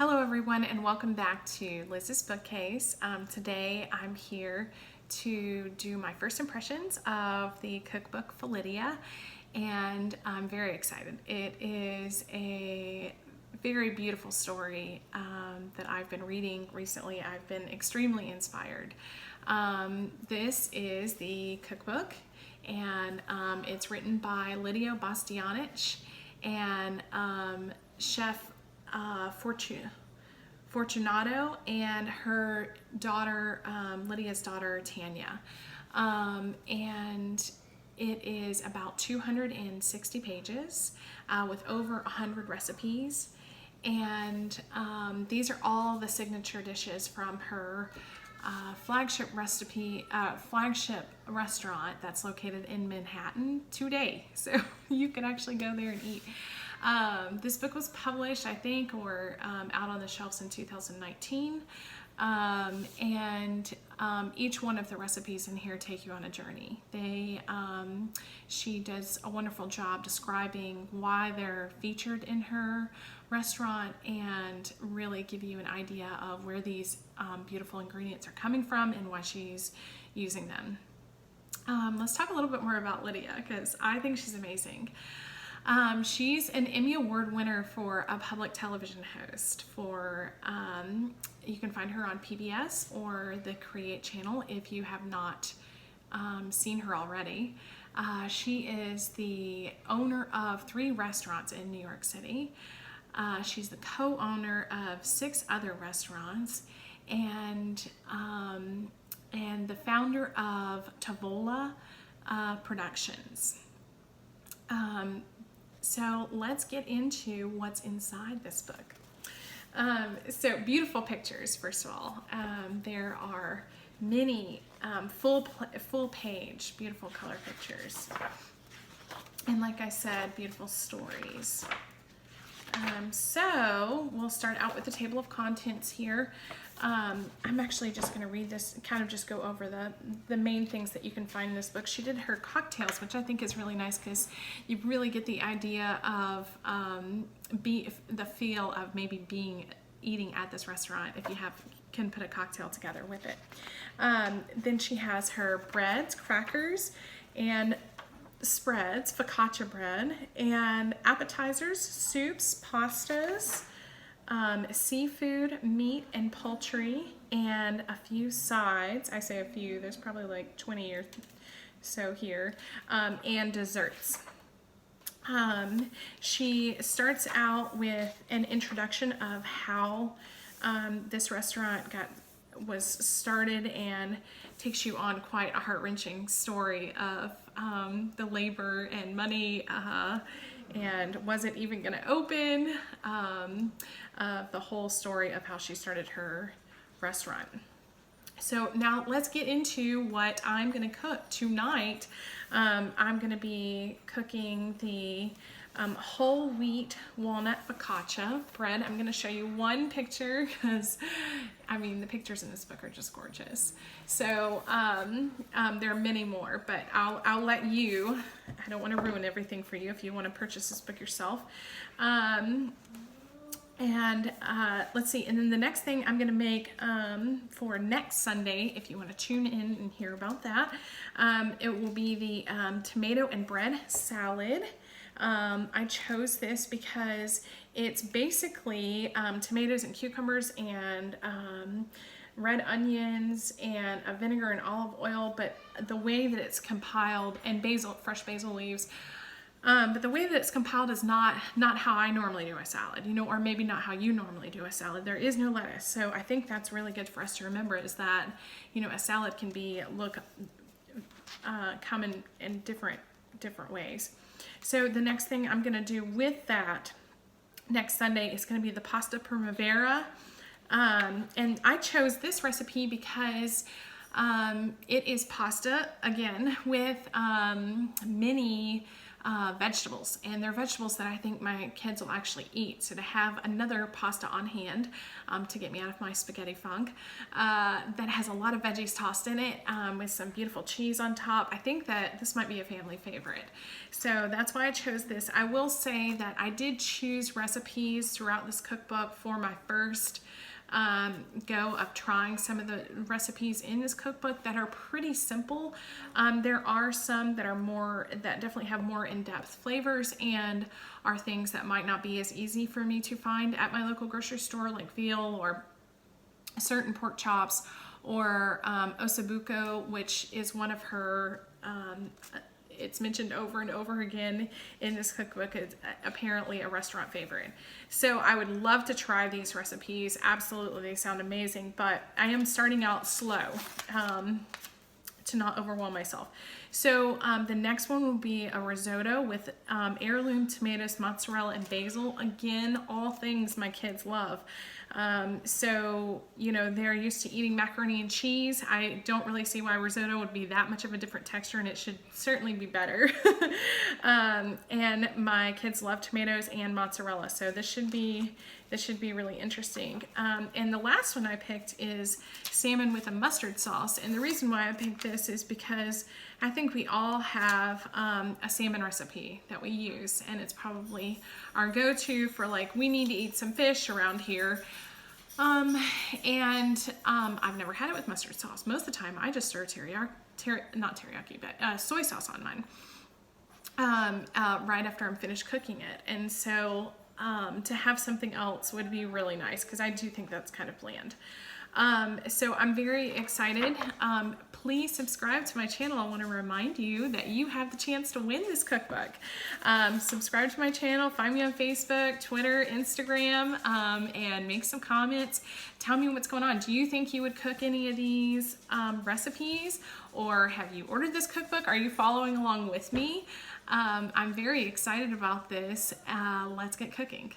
Hello everyone and welcome back to Liz's Bookcase. Today I'm here to do my first impressions of the cookbook Felidia, and I'm very excited. It is a very beautiful story that I've been reading recently. I've been extremely inspired. This is the cookbook, and it's written by Lidia Bastianich and Chef Fortunato and her daughter, Lydia's daughter, Tanya. And it is about 260 pages with over 100 recipes. And these are all the signature dishes from her flagship restaurant that's located in Manhattan today. So you can actually go there and eat. This book was published, I think, or out on the shelves in 2019. Each one of the recipes in here take you on a journey. She does a wonderful job describing why they're featured in her restaurant and really give you an idea of where these beautiful ingredients are coming from and why she's using them. Let's talk a little bit more about Lydia, because I think she's amazing. She's an Emmy Award winner for a public television host. You can find her on PBS or the Create channel if you have not seen her already. She is the owner of 3 restaurants in New York City. She's the co-owner of 6 other restaurants and the founder of Tavola Productions. So let's get into what's inside this book. So beautiful pictures, first of all. There are many full page, beautiful color pictures. And like I said, beautiful stories. So we'll start out with the table of contents here. I'm actually just going to read this, kind of just go over the main things that you can find in this book. She did her cocktails, which I think is really nice because you really get the idea of the feel of maybe eating at this restaurant if you can put a cocktail together with it. Then she has her breads, crackers, and spreads, focaccia bread, and appetizers, soups, pastas, seafood, meat, and poultry, and a few sides. I say a few, there's probably like 20 or so here, and desserts. She starts out with an introduction of how this restaurant was started and takes you on quite a heart-wrenching story of the labor and money and was it even going to open, the whole story of how she started her restaurant. So now let's get into what I'm going to cook tonight. I'm going to be cooking the whole wheat walnut focaccia bread. I'm going to show you one picture because, I mean, the pictures in this book are just gorgeous. So there are many more, but I'll let you, I don't want to ruin everything for you if you want to purchase this book yourself. Let's see, and then the next thing I'm going to make for next Sunday, if you want to tune in and hear about that, it will be the tomato and bread salad. I chose this because it's basically tomatoes and cucumbers and red onions and a vinegar and olive oil, but the way that it's compiled, and fresh basil leaves, but the way that it's compiled is not how I normally do a salad, or maybe not how you normally do a salad. There is no lettuce, so I think that's really good for us to remember, is that a salad can come in different ways. So the next thing I'm going to do with that next Sunday is going to be the pasta primavera, and I chose this recipe because it is pasta again with many vegetables, and they're vegetables that I think my kids will actually eat. So to have another pasta on hand to get me out of my spaghetti funk that has a lot of veggies tossed in it with some beautiful cheese on top, I think that this might be a family favorite. So that's why I chose this. I will say that I did choose recipes throughout this cookbook for my first go of trying some of the recipes in this cookbook that are pretty simple. There are some that are that definitely have more in-depth flavors and are things that might not be as easy for me to find at my local grocery store, like veal or certain pork chops, or ossobuco, which is one of her it's mentioned over and over again in this cookbook. It's apparently a restaurant favorite. So I would love to try these recipes. Absolutely, they sound amazing, but I am starting out slow to not overwhelm myself. So the next one will be a risotto with heirloom tomatoes, mozzarella, and basil. Again, all things my kids love. So, you know, they're used to eating macaroni and cheese. I don't really see why risotto would be that much of a different texture, and it should certainly be better. And my kids love tomatoes and mozzarella, so this should be really interesting. And the last one I picked is salmon with a mustard sauce. And the reason why I picked this is because I think we all have a salmon recipe that we use, and it's probably our go-to for, like, we need to eat some fish around here. I've never had it with mustard sauce. Most of the time I just stir soy sauce on mine right after I'm finished cooking it. And so to have something else would be really nice, because I do think that's kind of bland. So I'm very excited. Please subscribe to my channel. I want to remind you that you have the chance to win this cookbook. Subscribe to my channel, find me on Facebook, Twitter, Instagram, and make some comments. Tell me what's going on. Do you think you would cook any of these recipes, or have you ordered this cookbook? Are you following along with me? I'm very excited about this. Let's get cooking.